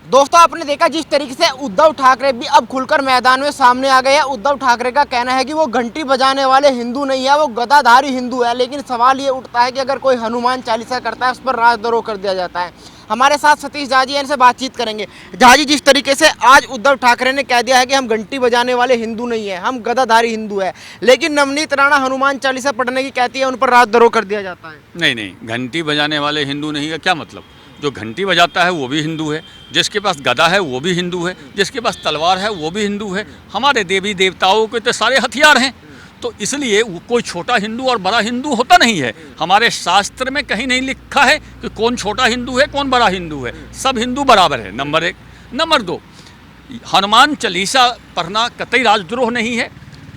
दोस्तों, आपने देखा जिस तरीके से उद्धव ठाकरे भी अब खुलकर मैदान में सामने आ गए हैं। उद्धव ठाकरे का कहना है कि वो घंटी बजाने वाले हिंदू नहीं है, वो गदाधारी हिंदू है। लेकिन सवाल ये उठता है कि अगर कोई हनुमान चालीसा करता है उस पर राजद्रोह कर दिया जाता है। हमारे साथ सतीश झा जी हैं, इनसे बातचीत करेंगे। झा जी, जिस तरीके से आज उद्धव ठाकरे ने कह दिया है कि हम घंटी बजाने वाले हिंदू नहीं है, हम गदाधारी हिंदू है, लेकिन नवनीत राणा हनुमान चालीसा पढ़ने की कहती है, उन पर राजद्रोह कर दिया जाता है। नहीं नहीं, घंटी बजाने वाले हिंदू नहीं है क्या मतलब? जो घंटी बजाता है वो भी हिंदू है, जिसके पास गदा है वो भी हिंदू है, जिसके पास तलवार है वो भी हिंदू है। हमारे देवी देवताओं के तो सारे हथियार हैं, तो इसलिए कोई छोटा हिंदू और बड़ा हिंदू होता नहीं है। हमारे शास्त्र में कहीं नहीं लिखा है कि कौन छोटा हिंदू है कौन बड़ा हिंदू है, सब हिंदू बराबर है। नंबर एक। नंबर दो, हनुमान चालीसा पढ़ना कतई राजद्रोह नहीं है।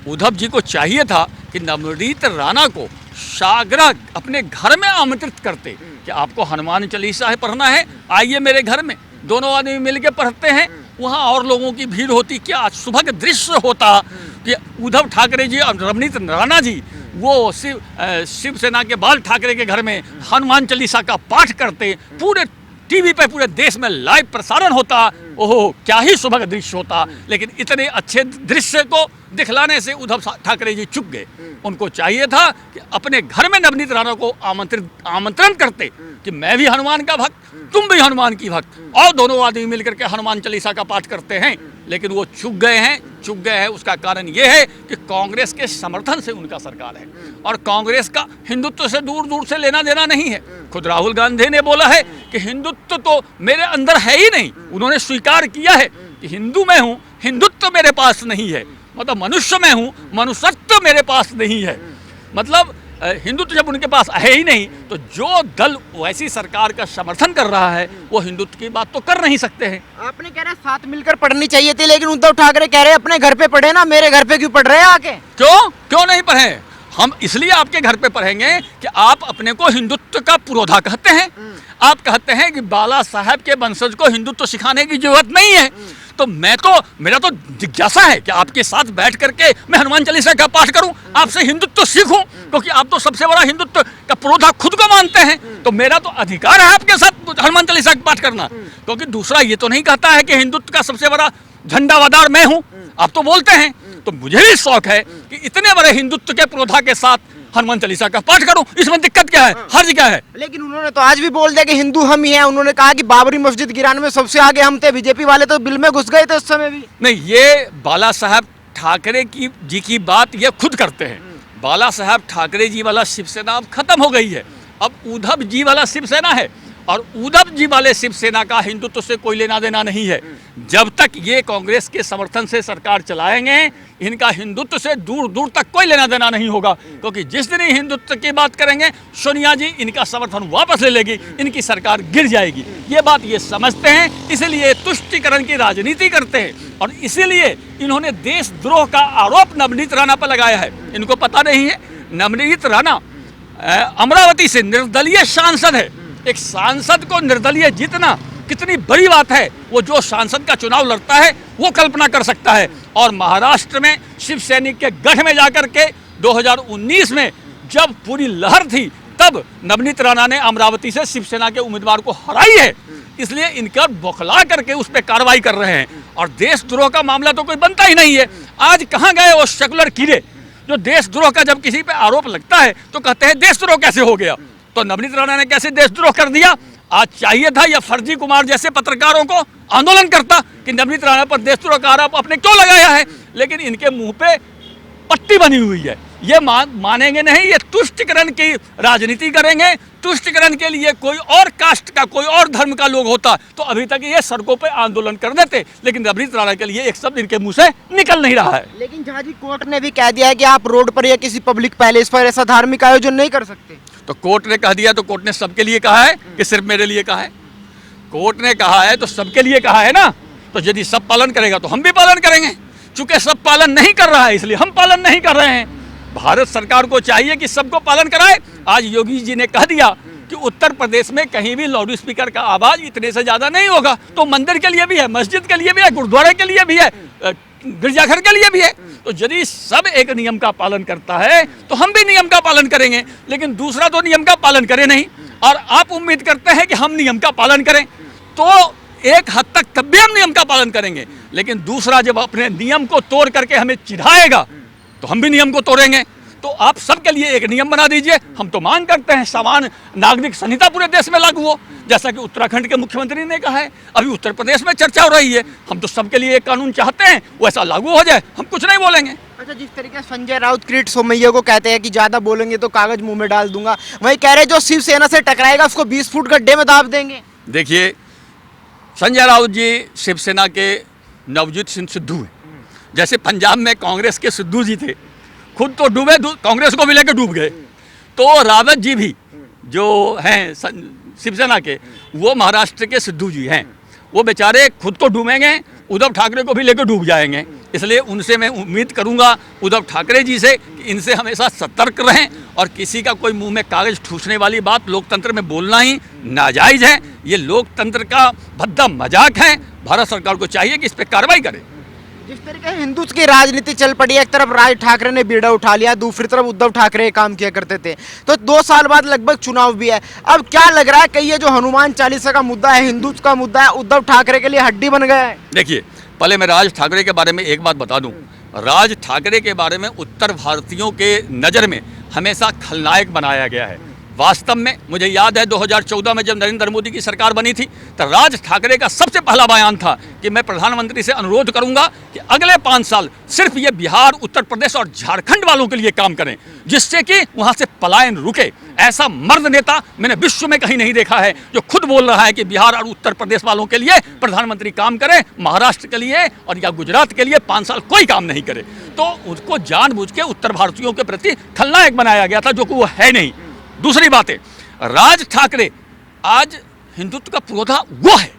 उद्धव जी को चाहिए था कि नवनीत राणा को साग्रह अपने घर में आमंत्रित करते कि आपको हनुमान चालीसा है पढ़ना है, आइए मेरे घर में, दोनों आदमी मिलके पढ़ते हैं। वहाँ और लोगों की भीड़ होती, क्या सुबह का दृश्य होता कि उद्धव ठाकरे जी और नवनीत राणा जी वो शिवसेना के बाल ठाकरे के घर में हनुमान चालीसा का पाठ करते, पूरे टीवी पे पूरे देश में लाइव प्रसारण होता। ओहो, क्या ही सुबह का दृश्य होता। लेकिन इतने अच्छे दृश्य को दिखलाने से उद्धव ठाकरे जी चुप गए। उनको चाहिए था कि अपने घर में नवनीत राणा को आमंत्रण करते कि मैं भी हनुमान का भक्त, तुम भी हनुमान की भक्त, और दोनों आदमी मिलकर के हनुमान चालीसा का पाठ करते हैं। लेकिन वो चुप गए हैं। उसका कारण ये है कि कांग्रेस के समर्थन से उनका सरकार है, और कांग्रेस का हिंदुत्व से दूर दूर से लेना देना नहीं है। खुद राहुल गांधी ने बोला है कि हिंदुत्व तो मेरे अंदर है ही नहीं। उन्होंने स्वीकार किया है कि हिंदू मैं हूँ, हिंदुत्व मेरे पास नहीं है। मतलब मनुष्य मैं हूँ, मनुष्यत्व मेरे पास नहीं है। मतलब हिंदुत्व जब उनके पास है ही नहीं, तो जो दल वैसी सरकार का समर्थन कर रहा है वो हिंदुत्व की बात तो कर नहीं सकते हैं। आपने कह रहे साथ मिलकर पढ़नी चाहिए थी, लेकिन उद्धव ठाकरे कह रहे अपने घर पे पढ़े ना, मेरे घर पे क्यों पढ़ रहे हैं आके? क्यों नहीं पढ़े? हम इसलिए आपके घर पे पढ़ेंगे कि आप अपने को हिंदुत्व का पुरोधा कहते हैं। आप कहते हैं कि बाला साहब के वंशज को हिंदुत्व सिखाने की जरूरत नहीं है। तो मेरा तो जिज्ञासा है कि आपके साथ बैठ करके मैं हनुमान चालीसा का पाठ करूं, आपसे हिंदुत्व सीखूं, क्योंकि आप तो सबसे बड़ा हिंदुत्व का पुरोधा खुद को मानते हैं। तो मेरा तो अधिकार है आपके साथ हनुमान चालीसा का पाठ करना, क्योंकि दूसरा ये तो नहीं कहता है कि हिंदुत्व का सबसे बड़ा झंडावादार मैं हूं। आप तो बोलते हैं। तो मुझे भी शौक है कि इतने बड़े हिंदुत्व के पुरोधा के साथ हनुमान चालीसा का पाठ करूं। इसमें दिक्कत क्या है? हर्ज क्या है? लेकिन उन्होंने तो आज भी बोल दिया कि हिंदू हम ही हैं। उन्होंने कहा कि बाबरी मस्जिद गिराने में सबसे आगे हम थे, बीजेपी वाले तो बिल में घुस गए थे उस समय भी। नहीं, ये बाला साहब ठाकरे जी की बात ये खुद करते हैं। बाला साहब ठाकरे जी वाला शिवसेना अब खत्म हो गई है। अब उद्धव जी वाला शिवसेना है, और उद्धव जी वाले शिवसेना का हिंदुत्व से कोई लेना देना नहीं है। जब तक ये कांग्रेस के समर्थन से सरकार चलाएंगे, इनका हिंदुत्व से दूर दूर तक कोई लेना देना नहीं होगा, क्योंकि जिस दिन ही हिंदुत्व की बात करेंगे सोनिया जी इनका समर्थन वापस ले लेगी, इनकी सरकार गिर जाएगी। ये बात ये समझते हैं, इसलिए तुष्टीकरण की राजनीति करते हैं, और इसीलिए इन्होंने देशद्रोह का आरोप नवनीत राणा पर लगाया है। इनको पता नहीं है नवनीत राणा अमरावती से निर्दलीय सांसद है। एक सांसद को निर्दलीय जीतना कितनी बड़ी बात है, वो जो सांसद का चुनाव लड़ता है वो कल्पना कर सकता है। और महाराष्ट्र में शिव सैनिक के गढ़ में जाकर के 2019 में जब पूरी लहर थी, तब नवनीत राणा ने अमरावती से शिवसेना के उम्मीदवार को हराई है। इसलिए इनका बौखला करके उस पर कार्रवाई कर रहे हैं, और देशद्रोह का मामला तो कोई बनता ही नहीं है। आज कहाँ गए वो सेकुलर कीड़े जो देशद्रोह का जब किसी पे आरोप लगता है तो कहते हैं देशद्रोह कैसे हो गया? तो नवनीत राणा ने कैसे देशद्रोह कर दिया? आज चाहिए था या फर्जी कुमार जैसे पत्रकारों को आंदोलन करता कि नवनीत राणा पर देशद्रोह का आरोप आपने क्यों लगाया है। लेकिन इनके मुंह पे पट्टी बनी हुई है, ये मानेंगे नहीं। ये तुष्टीकरण की राजनीति करेंगे। तुष्टीकरण के लिए कोई और कास्ट का, कोई और धर्म का लोग होता तो अभी तक ये सड़कों पे आंदोलन कर देते। लेकिन नवनीत राणा के लिए एक शब्द इनके मुंह से निकल नहीं रहा है। लेकिन झा जी, कोर्ट ने भी कह दिया है कि आप रोड पर या किसी पब्लिक पैलेस पर ऐसा धार्मिक आयोजन नहीं कर सकते। तो कोर्ट ने कह दिया, तो कोर्ट ने सबके लिए कहा है कि सिर्फ मेरे लिए कहा है? कोर्ट ने कहा है तो सबके लिए कहा है ना। तो यदि सब पालन करेगा तो हम भी पालन करेंगे। चूंकि सब पालन नहीं कर रहा है इसलिए हम पालन नहीं कर रहे हैं। भारत सरकार को चाहिए कि सबको पालन कराए। आज योगी जी ने कह दिया कि उत्तर प्रदेश में कहीं भी लाउड स्पीकर का आवाज इतने से ज्यादा नहीं होगा। तो मंदिर के लिए भी है, मस्जिद के लिए भी है, गुरुद्वारे के लिए भी है, गिरजाघर के लिए भी है। तो यदि सब एक नियम का पालन करता है तो हम भी नियम का पालन करेंगे। लेकिन दूसरा तो नियम का पालन करे नहीं, और आप उम्मीद करते हैं कि हम नियम का पालन करें, तो एक हद तक तब भी हम नियम का पालन करेंगे। लेकिन दूसरा जब अपने नियम को तोड़ करके हमें चिढ़ाएगा तो हम भी नियम को तोड़ेंगे। तो आप सबके लिए एक नियम बना दीजिए। हम तो मांग करते हैं समान नागरिक संहिता पूरे देश में लागू हो, जैसा कि उत्तराखंड के मुख्यमंत्री ने कहा है। अभी उत्तर प्रदेश में चर्चा हो रही है। हम तो सबके लिए एक कानून चाहते हैं, वैसा लागू हो जाए, हम कुछ नहीं बोलेंगे। अच्छा, जिस तरीके से संजय राउत किरीट सोमैया को कहते हैं कि ज्यादा बोलेंगे तो कागज मुंह में डाल दूंगा, वही कह रहे जो शिवसेना से टकराएगा उसको 20 फुट गड्ढे में दाब देंगे। देखिए, संजय राउत जी शिवसेना के नवजीत सिंह सिद्धू हैं। जैसे पंजाब में कांग्रेस के सिद्धू जी थे, खुद तो डूबे, कांग्रेस को भी लेकर डूब गए। तो रावत जी भी जो हैं शिवसेना के, वो महाराष्ट्र के सिद्धू जी हैं। वो बेचारे खुद तो डूबेंगे, उद्धव ठाकरे को भी लेकर डूब जाएंगे। इसलिए उनसे मैं उम्मीद करूंगा, उद्धव ठाकरे जी से, कि इनसे हमेशा सतर्क रहें और किसी का कोई मुंह में कागज ठूसने वाली बात लोकतंत्र में बोलना ही नाजायज़ है। ये लोकतंत्र का भद्दा मजाक है। भारत सरकार को चाहिए कि इस पर कार्रवाई करे। जिस तरीके से हिंदुत्व की राजनीति चल पड़ी है, एक तरफ राज ठाकरे ने बीड़ा उठा लिया, दूसरी तरफ उद्धव ठाकरे काम किया करते थे, तो 2 साल बाद लगभग चुनाव भी है। अब क्या लग रहा है कि ये जो हनुमान चालीसा का मुद्दा है, हिंदुत्व का मुद्दा है, उद्धव ठाकरे के लिए हड्डी बन गया है? देखिए, पहले मैं राज ठाकरे के बारे में एक बात बता दूं। राज ठाकरे के बारे में उत्तर भारतीयों के नज़र में हमेशा खलनायक बनाया गया है। वास्तव में मुझे याद है 2014 में जब नरेंद्र मोदी की सरकार बनी थी, तो राज ठाकरे का सबसे पहला बयान था कि मैं प्रधानमंत्री से अनुरोध करूंगा कि अगले 5 साल सिर्फ ये बिहार, उत्तर प्रदेश और झारखंड वालों के लिए काम करें, जिससे कि वहां से पलायन रुके। ऐसा मर्द नेता मैंने विश्व में कहीं नहीं देखा है जो खुद बोल रहा है कि बिहार और उत्तर प्रदेश वालों के लिए प्रधानमंत्री काम करें, महाराष्ट्र के लिए और या गुजरात के लिए 5 साल कोई काम नहीं करे। तो उसको जानबूझ के उत्तर भारतीयों के प्रति खलनायक बनाया गया था, जो कि वो है नहीं। दूसरी बात है, राज ठाकरे आज हिंदुत्व का पुरोधा वो है।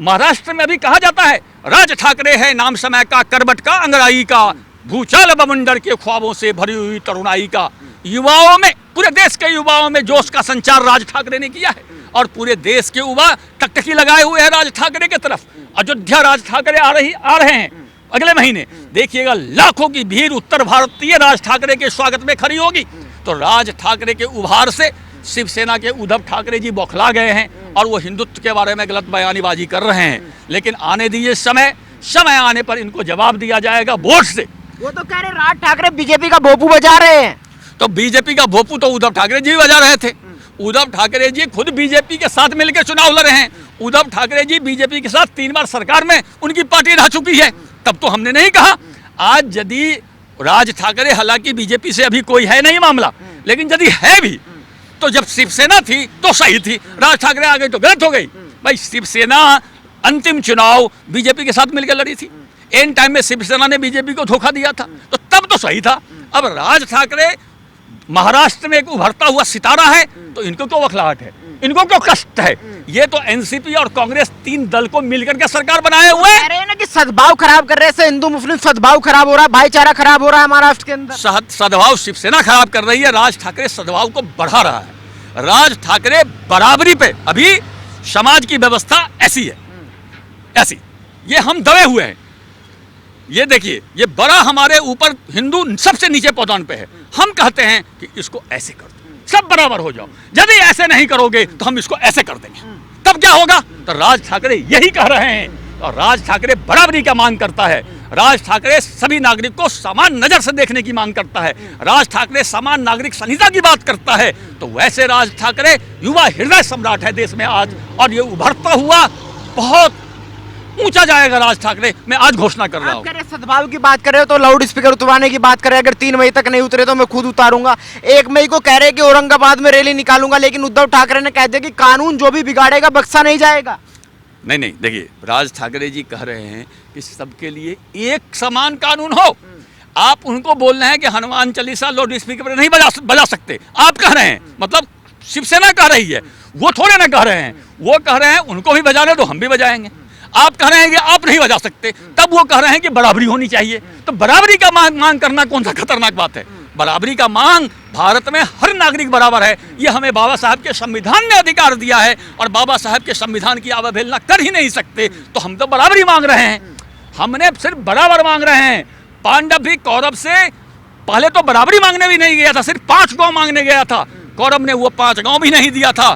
महाराष्ट्र में अभी कहा जाता है राज ठाकरे है नाम समय का, करबट का अंगड़ाई का, भूचाल बवंडर के ख्वाबों से भरी हुई तरुणाई का। युवाओं में, पूरे देश के युवाओं में जोश का संचार राज ठाकरे ने किया है और पूरे देश के युवा टकटकी लगाए हुए हैं राज ठाकरे की तरफ। अयोध्या राज ठाकरे आ रहे हैं अगले महीने। देखिएगा, लाखों की भीड़ उत्तर भारतीय राज ठाकरे के स्वागत में खड़ी होगी। तो राज ठाकरे के उभार से शिवसेना के उद्धव ठाकरे जी बौखला गए हैं और वो हिंदुत्व के बारे में गलत बयानीबाजी कर रहे हैं। लेकिन आने दीजिए समय आने पर इनको जवाब दिया जाएगा वोट से। वो तो कह रहे राज ठाकरे बीजेपी का भोपू बजा रहे हैं। तो बीजेपी का भोपू तो उद्धव ठाकरे जी भी बजा रहे थे। उद्धव ठाकरे जी खुद बीजेपी के साथ मिलकर चुनाव लड़े हैं। उद्धव ठाकरे जी बीजेपी के साथ 3 बार सरकार में उनकी पार्टी रह चुकी है। तब तो हमने नहीं कहा। आज यदि राज ठाकरे, हालांकि बीजेपी से अभी कोई है नहीं मामला, लेकिन यदि है भी तो जब शिवसेना थी तो सही थी, राज ठाकरे आ गई तो गलत हो गई। भाई, शिवसेना अंतिम चुनाव बीजेपी के साथ मिलकर लड़ी थी। एन टाइम में शिवसेना ने बीजेपी को धोखा दिया था, तो तब तो सही था। अब राज ठाकरे महाराष्ट्र में एक उभरता हुआ सितारा है, तो इनको क्यों वखलाहट है, इनको क्यों कष्ट है? ये तो एनसीपी और कांग्रेस 3 दल को मिलकर के सरकार बनाए हुए कह रहे हैं ना कि सद्भाव खराब कर रहे हैं, हिंदू मुस्लिम सद्भाव खराब हो रहा है, भाईचारा खराब हो रहा है महाराष्ट्र के अंदर। सद्भाव शिवसेना खराब कर रही है, राज ठाकरे सद्भाव को बढ़ा रहा है। राज ठाकरे बराबरी पे, अभी समाज की व्यवस्था ऐसी है, ऐसी, ये हम दबे हुए हैं। ये देखिए, ये बड़ा हमारे ऊपर हिंदू सबसे नीचे पौधान पे है। हम कहते हैं कि इसको ऐसे कर दो, सब बराबर हो जाओ। यदि ऐसे नहीं करोगे तो हम इसको ऐसे कर देंगे। तब क्या होगा? तो राज ठाकरे यही कह रहे हैं और राज ठाकरे बराबरी का मांग करता है। राज ठाकरे सभी नागरिक को समान नजर से देखने की मांग करता है। राज ठाकरे समान नागरिक संहिता की बात करता है। तो वैसे राज ठाकरे युवा हृदय सम्राट है देश में आज, और ये उभरता हुआ बहुत ऊंचा जाएगा राज ठाकरे। मैं आज घोषणा कर रहा हूँ। सद्भाव की बात कर रहे हो तो लाउड स्पीकर उतरवाने की बात कर रहे हैं। अगर 3 मई तक नहीं उतरे तो मैं खुद उतारूंगा। 1 मई को कह रहे हैं कि औरंगाबाद में रैली निकालूंगा, लेकिन उद्धव ठाकरे ने कह दिया कि कानून जो भी बिगाड़ेगा बख्शा नहीं जाएगा। नहीं, देखिए, राज ठाकरे जी कह रहे हैं कि सबके लिए एक समान कानून हो। आप उनको बोल रहे हैं कि हनुमान चालीसा लाउड स्पीकर पर नहीं बजा सकते। आप कह रहे हैं, मतलब शिवसेना कह रही है, वो थोड़े ना कह रहे हैं। वो कह रहे हैं उनको भी बजाने दो, हम भी बजाएंगे। आप कह रहे हैं कि आप नहीं बजा सकते, तब वो कह रहे हैं कि बराबरी होनी चाहिए। तो बराबरी का मांग करना कौन सा खतरनाक बात है? बराबरी का मांग, भारत में हर नागरिक बराबर है, ये हमें बाबा साहब के संविधान ने अधिकार दिया है और बाबा साहब के संविधान की अवहेलना कर ही नहीं सकते। तो हम तो बराबरी मांग रहे हैं। हमने सिर्फ बराबर मांग रहे हैं। पांडव भी कौरव से पहले तो बराबरी मांगने भी नहीं गया था, सिर्फ 5 गांव मांगने गया था। कौरव ने वो 5 गांव भी नहीं दिया था।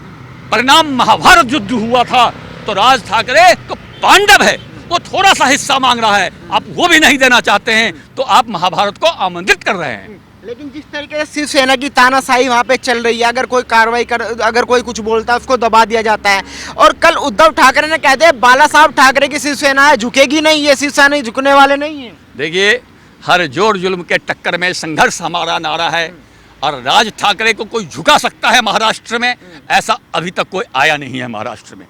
परिणाम महाभारत युद्ध हुआ था। तो राज ठाकरे तो पांडव है वो थोड़ा सा हिस्सा मांग रहा है, आप वो भी नहीं देना चाहते हैं, तो आप महाभारत को आमंत्रित कर रहे हैं। लेकिन जिस तरीके से शिवसेना की तानाशाही वहाँ पे चल रही है, अगर कोई कार्रवाई कर, अगर कोई कुछ बोलता है उसको दबा दिया जाता है। और कल उद्धव ठाकरे ने कह दिया बाला साहब ठाकरे की शिवसेना है, झुकेगी नहीं, ये शिवसेना झुकने वाले नहीं है। देखिए, हर जोर जुल्म के टक्कर में संघर्ष हमारा नारा है, और राज ठाकरे को कोई झुका सकता है महाराष्ट्र में, ऐसा अभी तक कोई आया नहीं है महाराष्ट्र में।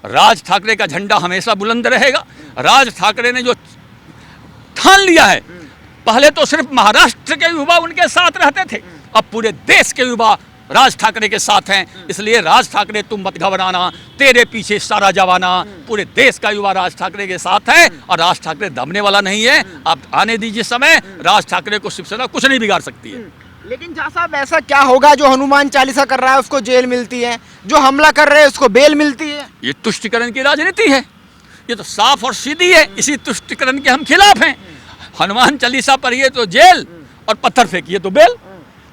राज ठाकरे का झंडा हमेशा बुलंद रहेगा। राज ठाकरे ने जो ठान लिया है, पहले तो सिर्फ महाराष्ट्र के युवा उनके साथ रहते थे, अब पूरे देश के युवा राज ठाकरे के साथ हैं। इसलिए राज ठाकरे तुम मत घबराना, तेरे पीछे सारा जवाना, पूरे देश का युवा राज ठाकरे के साथ है, और राज ठाकरे दबने वाला नहीं है। आप आने दीजिए समय, राज ठाकरे को शिवसेना कुछ नहीं बिगाड़ सकती है। लेकिन झा साहब ऐसा क्या होगा, जो हनुमान चालीसा कर रहा है उसको जेल मिलती है, जो हमला कर रहे हैं उसको बेल मिलती है? ये तुष्टिकरण की राजनीति है, ये तो साफ और सीधी है। इसी तुष्टिकरण के हम खिलाफ हैं। हनुमान चालीसा पढ़िए तो जेल, और पत्थर फेंकिए तो बेल,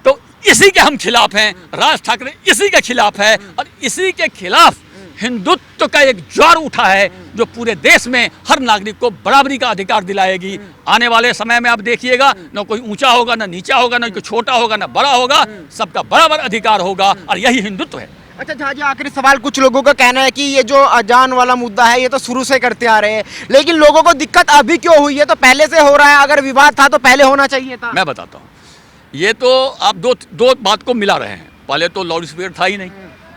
तो इसी के हम खिलाफ हैं। राज ठाकरे इसी के खिलाफ है, और इसी के खिलाफ हिंदुत्व का एक ज्वार उठा है, जो पूरे देश में हर नागरिक को बराबरी का अधिकार दिलाएगी। आने वाले समय में आप देखिएगा, न कोई ऊंचा होगा, न नीचा होगा, न कोई छोटा होगा, न बड़ा होगा, सबका बराबर अधिकार होगा, और यही हिंदुत्व है। अच्छा झा जी, आखिरी सवाल, कुछ लोगों का कहना है कि ये जो अजान वाला मुद्दा है ये तो शुरू से करते आ रहे हैं, लेकिन लोगों को दिक्कत अभी क्यों हुई है? तो पहले से हो रहा है, अगर विवाद था तो पहले होना चाहिए था। मैं बताता हूँ, ये तो आप दो बात को मिला रहे हैं। पहले तो लाउड स्पीकर था ही नहीं,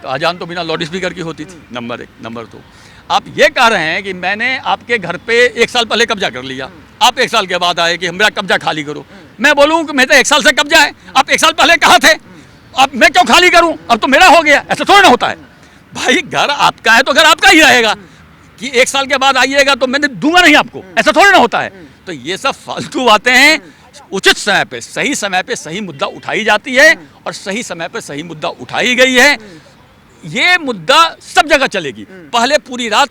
तो अजान तो बिना लाउड स्पीकर की होती थी, नंबर एक। नंबर दो, आप ये कह रहे हैं कि मैंने आपके घर पे 1 साल पहले कब्जा कर लिया, आप 1 साल के बाद आए कि मेरा कब्जा खाली करो। मैं बोलूँ कि मैं तो 1 साल से कब्जा है, आप 1 साल पहले कहाँ थे, अब मैं क्यों खाली करूँ, अब तो मेरा हो गया। ऐसा थोड़ा ना होता है भाई, घर आपका है तो घर आपका ही रहेगा। कि 1 साल के बाद आइएगा तो मैंने दूंगा नहीं आपको, ऐसा थोड़ा ना होता है। तो ये सब फालतू बातें हैं। उचित समय पे सही समय पे सही मुद्दा उठाई जाती है, और सही समय पे सही मुद्दा उठाई गई है। ये मुद्दा सब जगह चलेगी। पहले पूरी रात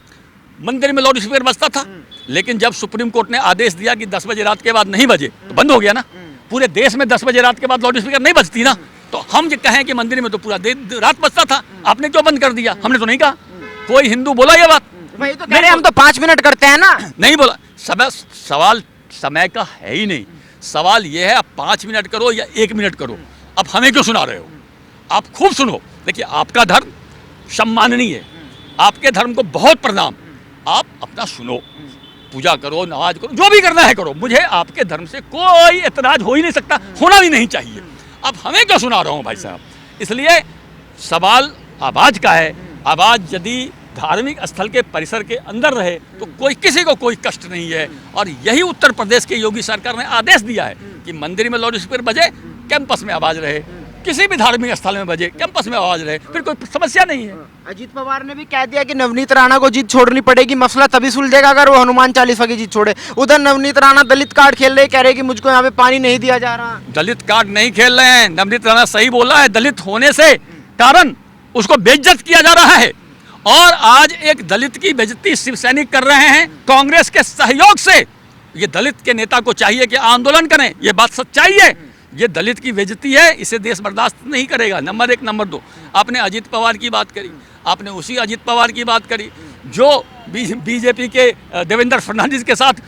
मंदिर में लाउड स्पीकर बजता था, लेकिन जब सुप्रीम कोर्ट ने आदेश दिया कि 10 बजे रात के बाद नहीं बजे, तो बंद हो गया ना। पूरे देश में 10 बजे रात के बाद लाउड स्पीकर नहीं बजती ना। तो हम जो कहें कि मंदिर में तो पूरा रात बजता था, आपने क्यों बंद कर दिया? हमने तो नहीं कहा। कोई हिंदू बोला ये बात? वही तो कह रहे हैं, हम तो 5 मिनट करते हैं ना। नहीं बोला। सवाल समय का है ही नहीं। सवाल ये है, आप 5 मिनट करो या 1 मिनट करो, अब हमें क्यों सुना रहे हो? आप खूब सुनो। देखिए, आपका धर्म सम्माननीय है, आपके धर्म को बहुत प्रणाम, आप अपना सुनो, पूजा करो, नमाज करो, जो भी करना है करो। मुझे आपके धर्म से कोई एतराज हो ही नहीं सकता, होना भी नहीं चाहिए। अब हमें क्यों सुना रहा हूँ भाई साहब? इसलिए सवाल आवाज़ का है। आवाज़ यदि धार्मिक स्थल के परिसर के अंदर रहे तो किसी को कोई कष्ट नहीं है। और यही उत्तर प्रदेश की योगी सरकार ने आदेश दिया है कि मंदिर में लाउड स्पीकर बजे, कैंपस में आवाज़ रहे, किसी भी धार्मिक स्थल में बजे, कैंपस में आवाज़ रहे, फिर कोई समस्या नहीं है। अजीत पवार ने भी कह दिया कि नवनीत राणा को जीत छोड़नी पड़ेगी, मसला तभी सुलझेगा अगर वो हनुमान चालीसा की जीत छोड़े। उधर नवनीत राणा दलित कार्ड खेल रहे, कह रहे कि मुझको यहाँ पे पानी नहीं दिया जा रहा। दलित कार्ड नहीं खेल रहे हैं, नवनीत राणा सही बोला है। दलित होने से कारण उसको बेइज्जत किया जा रहा है, और आज एक दलित की बेइज्जती शिवसैनिक कर रहे हैं कांग्रेस के सहयोग से। ये दलित के नेता को चाहिए कि आंदोलन करें, ये बात सच्चाई है। ये दलित की बेइज्जती है, इसे देश बर्दाश्त नहीं करेगा। नंबर 1। नंबर 2, आपने अजीत पवार की बात करी, आपने उसी अजीत पवार की बात करी जो बीजेपी के देवेंद्र फडणवीस के साथ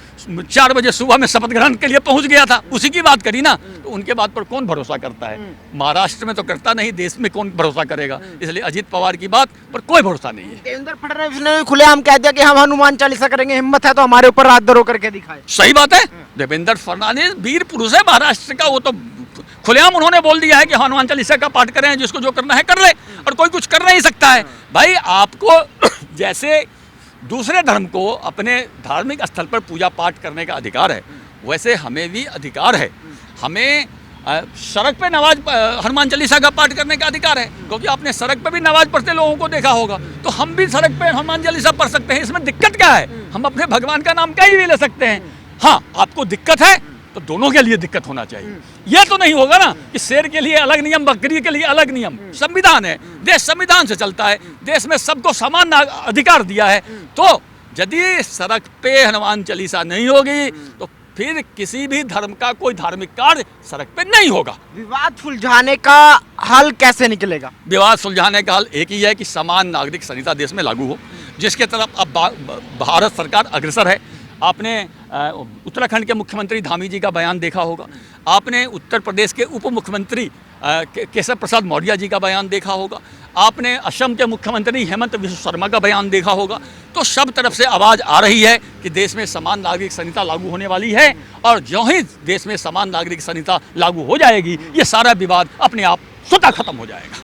4 बजे सुबह में शपथ ग्रहण के लिए पहुंच गया था, उसी की बात करी ना। तो उनके बात पर कौन भरोसा करता है? महाराष्ट्र में तो करता नहीं, देश में कौन भरोसा करेगा? इसलिए अजीत पवार की बात पर कोई भरोसा नहीं है। देवेंद्र फडणवीस ने खुलेआम कह दिया कि हम हनुमान चालीसा करेंगे, हिम्मत है तो हमारे ऊपर रात दरो करके दिखाए। सही बात है, देवेंद्र फडणवीस वीर पुरुष है महाराष्ट्र का। वो तो खुलेआम उन्होंने बोल दिया है कि हनुमान चालीसा का पाठ करें, जिसको जो करना है कर ले, और कोई कुछ कर नहीं सकता है। भाई, आपको जैसे दूसरे धर्म को अपने धार्मिक स्थल पर पूजा पाठ करने का अधिकार है, वैसे हमें भी अधिकार है। हमें सड़क पे नमाज हनुमान चालीसा का पाठ करने का अधिकार है, क्योंकि आपने सड़क पे भी नमाज पढ़ते लोगों को देखा होगा। तो हम भी सड़क पे हनुमान चालीसा पढ़ सकते हैं, इसमें दिक्कत क्या है? हम अपने भगवान का नाम कहीं भी ले सकते हैं। हाँ, आपको दिक्कत है तो दोनों के लिए दिक्कत होना चाहिए। यह तो नहीं होगा ना कि शेर के लिए अलग नियम, बकरी के लिए अलग नियम। संविधान है, देश संविधान से चलता है, देश में सबको समान अधिकार दिया है। तो यदि सड़क पे हनुमान चालीसा नहीं होगी तो फिर किसी भी धर्म का कोई धार्मिक कार्य सड़क पे नहीं होगा। विवाद सुलझाने का हल कैसे निकलेगा? विवाद सुलझाने का हल एक ही है कि समान नागरिक संहिता देश में लागू हो। जिसके तरफ अब भारत सरकार अग्रसर है। आपने उत्तराखंड के मुख्यमंत्री धामी जी का बयान देखा होगा, आपने उत्तर प्रदेश के उप मुख्यमंत्री केशव प्रसाद मौर्य जी का बयान देखा होगा, आपने असम के मुख्यमंत्री हेमंत बिश्व शर्मा का बयान देखा होगा। तो सब तरफ से आवाज़ आ रही है कि देश में समान नागरिक संहिता लागू होने वाली है, और जो ही देश में समान नागरिक संहिता लागू हो जाएगी, ये सारा विवाद अपने आप स्वतः खत्म हो जाएगा।